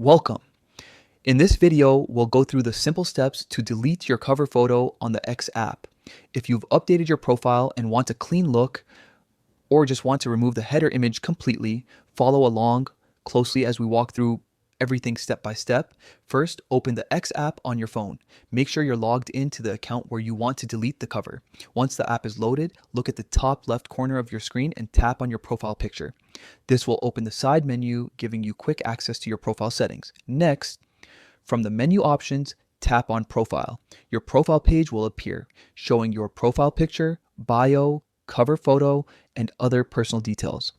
Welcome. In this video, we'll go through the simple steps to delete your cover photo on the X app. If you've updated your profile and want a clean look, or just want to remove the header image completely, follow along closely as we walk through everything step by step. First, open the X app on your phone. Make sure you're logged into the account where you want to delete the cover. Once the app is loaded, look at the top left corner of your screen and tap on your profile picture. This will open the side menu, giving you quick access to your profile settings. Next, from the menu options, tap on Profile. Your profile page will appear, showing your profile picture, bio, cover photo, and other personal details.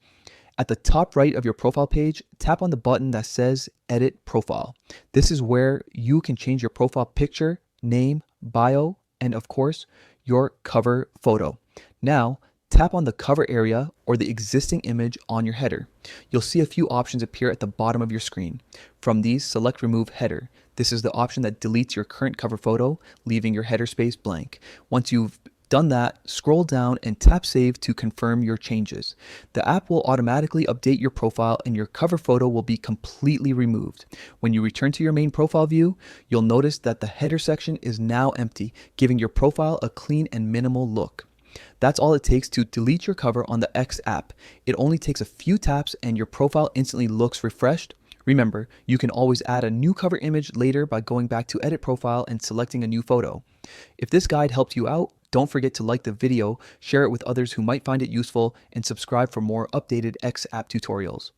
At the top right of your profile page, tap on the button that says Edit Profile. This is where you can change your profile picture, name, bio, and of course, your cover photo. Now, tap on the cover area or the existing image on your header. You'll see a few options appear at the bottom of your screen. From these, select Remove Header. This is the option that deletes your current cover photo, leaving your header space blank. Once you've done that, scroll down and tap Save to confirm your changes. The app will automatically update your profile and your cover photo will be completely removed. When you return to your main profile view, you'll notice that the header section is now empty, giving your profile a clean and minimal look. That's all it takes to delete your cover on the X app. It only takes a few taps and your profile instantly looks refreshed. Remember, you can always add a new cover image later by going back to Edit Profile and selecting a new photo. If this guide helped you out, don't forget to like the video, share it with others who might find it useful, and subscribe for more updated X app tutorials.